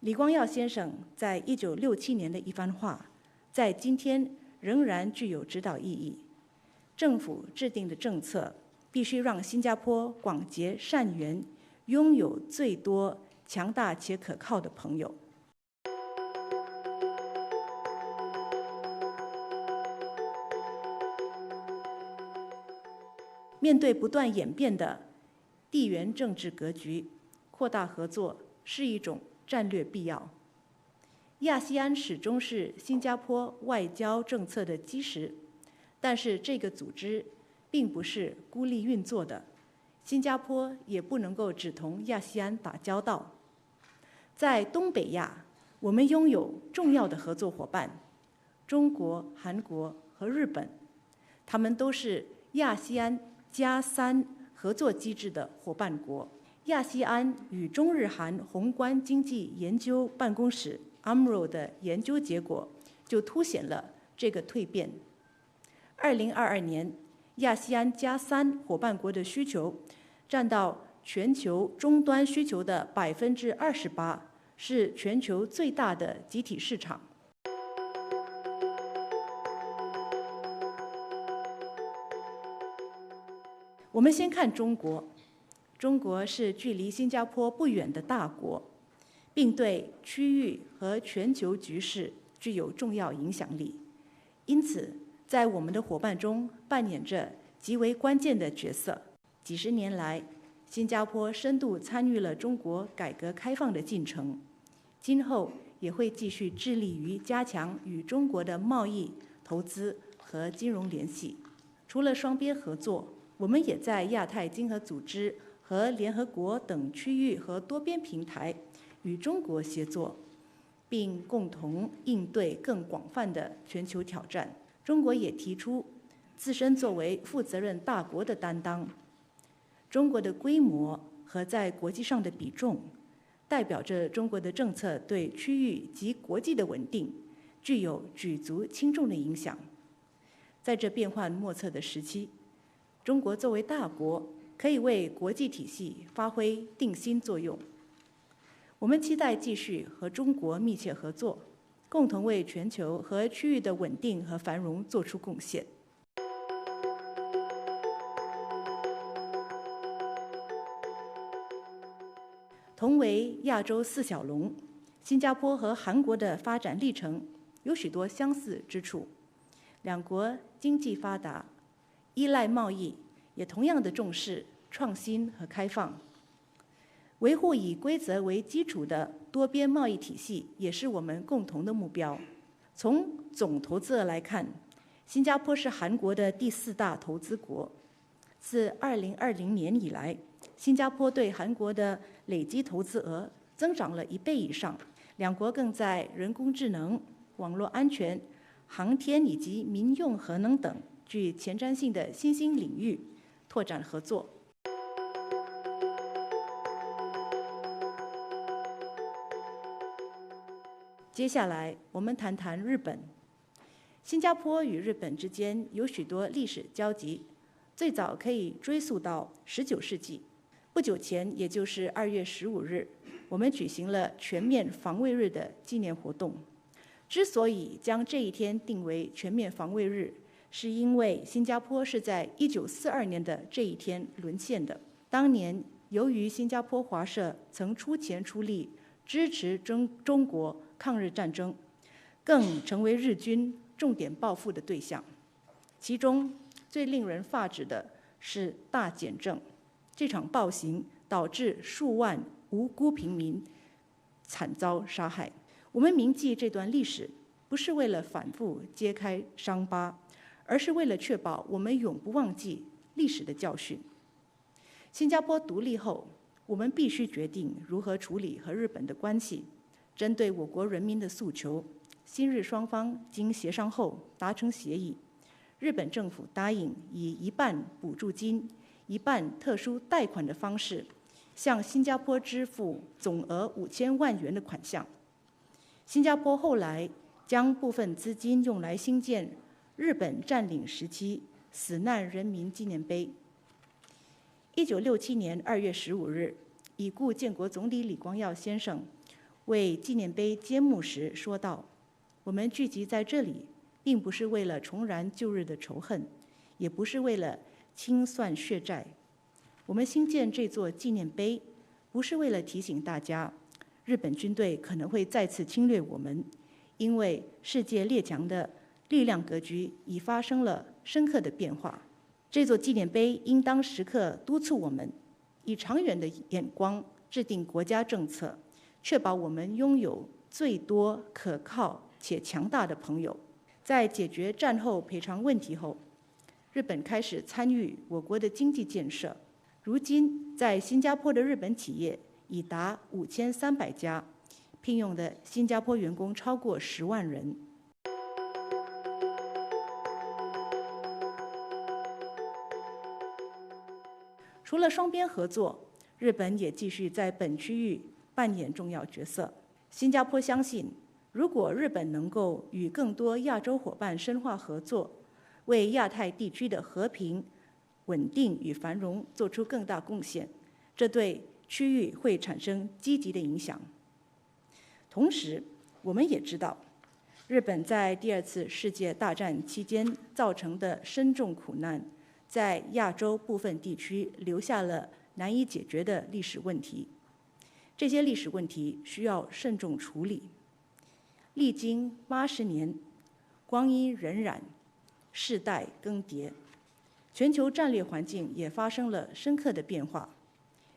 李光耀先生在1967年的一番话，在今天仍然具有指导意义。政府制定的政策必须让新加坡广结善缘，拥有最多强大且可靠的朋友。面对不断演变的地缘政治格局，扩大合作是一种战略必要。亚细安始终是新加坡外交政策的基石，但是这个组织并不是孤立运作的，新加坡也不能够只同亚细安打交道。在东北亚，我们拥有重要的合作伙伴，中国、韩国和日本，他们都是亚细安+3合作机制的伙伴国。亚细安与中日韩宏观经济研究办公室 AMRO 的研究结果就凸显了这个蜕变。2022年，亚细安+3伙伴国的需求占到全球终端需求的28%，是全球最大的集体市场。我们先看中国，中国是距离新加坡不远的大国，并对区域和全球局势具有重要影响力，因此在我们的伙伴中扮演着极为关键的角色。几十年来，新加坡深度参与了中国改革开放的进程，今后也会继续致力于加强与中国的贸易、投资和金融联系。除了双边合作，我们也在亚太经合组织和联合国等区域和多边平台与中国协作，并共同应对更广泛的全球挑战。中国也提出自身作为负责任大国的担当。中国的规模和在国际上的比重，代表着中国的政策对区域及国际的稳定具有举足轻重的影响。在这变幻莫测的时期，中国作为大国，可以为国际体系发挥定心作用。我们期待继续和中国密切合作，共同为全球和区域的稳定和繁荣做出贡献。同为亚洲四小龙，新加坡和韩国的发展历程有许多相似之处。两国经济发达，依赖贸易，也同样的重视创新和开放。维护以规则为基础的多边贸易体系也是我们共同的目标。从总投资额来看，新加坡是韩国的第4大投资国。自2020年以来，新加坡对韩国的累计投资额增长了1倍以上。两国更在人工智能、网络安全、航天以及民用核能等具前瞻性的新兴领域拓展合作。接下来，我们谈谈日本。新加坡与日本之间有许多历史交集，最早可以追溯到19世纪。不久前，也就是2月15日，我们举行了全面防卫日的纪念活动。之所以将这一天定为全面防卫日，是因为新加坡是在1942年的这一天沦陷的。当年，由于新加坡华社曾出钱出力支持中国抗日战争，更成为日军重点报复的对象。其中最令人发指的是大检正，这场暴行导致数万无辜平民惨遭杀害。我们铭记这段历史，不是为了反复揭开伤疤，而是为了确保我们永不忘记历史的教训。新加坡独立后，我们必须决定如何处理和日本的关系。针对我国人民的诉求，新日双方经协商后达成协议，日本政府答应以一半补助金、一半特殊贷款的方式，向新加坡支付总额5000万元的款项。新加坡后来将部分资金用来兴建日本占领时期死难人民纪念碑。1967年2月15日，已故建国总理李光耀先生为纪念碑揭幕时说道：“我们聚集在这里，并不是为了重燃旧日的仇恨，也不是为了清算血债。我们兴建这座纪念碑，不是为了提醒大家，日本军队可能会再次侵略我们，因为世界列强的力量格局已发生了深刻的变化。这座纪念碑应当时刻督促我们，以长远的眼光制定国家政策，确保我们拥有最多可靠且强大的朋友。在解决战后赔偿问题后，日本开始参与我国的经济建设。如今，在新加坡的日本企业已达5300家，聘用的新加坡员工超过10万人。除了双边合作，日本也继续在本区域扮演重要角色。新加坡相信，如果日本能够与更多亚洲伙伴深化合作，为亚太地区的和平、稳定与繁荣做出更大贡献，这对区域会产生积极的影响。同时，我们也知道，日本在第2次世界大战期间造成的深重苦难，在亚洲部分地区留下了难以解决的历史问题。这些历史问题需要慎重处理。历经80年，光阴荏苒，世代更迭，全球战略环境也发生了深刻的变化。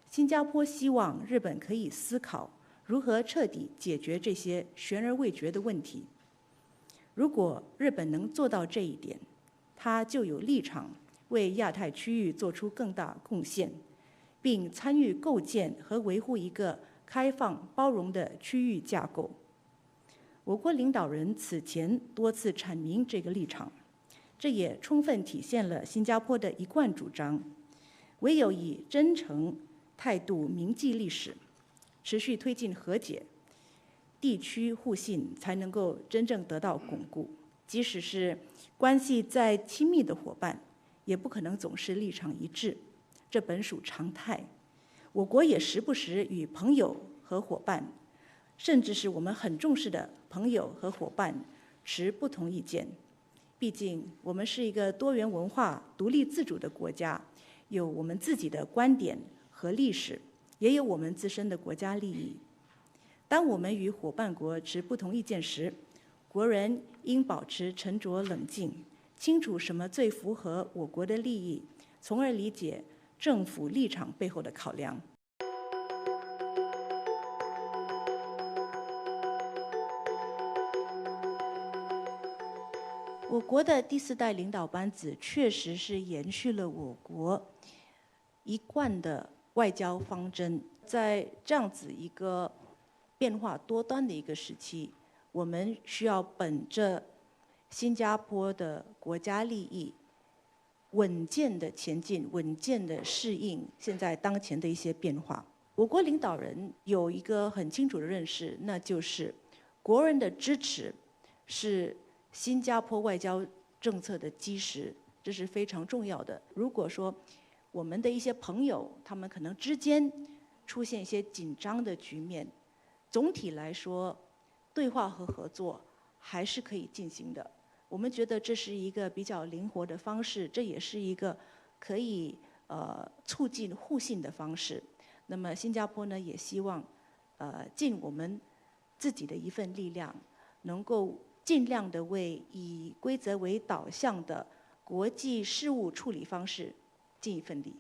新加坡希望日本可以思考如何彻底解决这些悬而未决的问题。如果日本能做到这一点，它就有立场为亚太区域做出更大贡献，并参与构建和维护一个开放包容的区域架构。我国领导人此前多次阐明这个立场，这也充分体现了新加坡的一贯主张：唯有以真诚态度铭记历史，持续推进和解，地区互信才能够真正得到巩固。即使是关系再亲密的伙伴，也不可能总是立场一致，这本属常态。我国也时不时与朋友和伙伴，甚至是我们很重视的朋友和伙伴持不同意见。毕竟我们是一个多元文化、独立自主的国家，有我们自己的观点和历史，也有我们自身的国家利益。当我们与伙伴国持不同意见时，国人应保持沉着冷静，清楚什么最符合我国的利益，从而理解政府立场背后的考量。我国的第4代领导班子确实是延续了我国一贯的外交方针。在这样子一个变化多端的一个时期，我们需要本着新加坡的国家利益，稳健的前进，稳健的适应现在当前的一些变化。我国领导人有一个很清楚的认识，那就是国人的支持是新加坡外交政策的基石，这是非常重要的。如果说我们的一些朋友，他们可能之间出现一些紧张的局面，总体来说，对话和合作还是可以进行的。我们觉得这是一个比较灵活的方式，这也是一个可以促进互信的方式。那么新加坡呢，也希望尽我们自己的一份力量，能够尽量的为以规则为导向的国际事务处理方式尽一份力。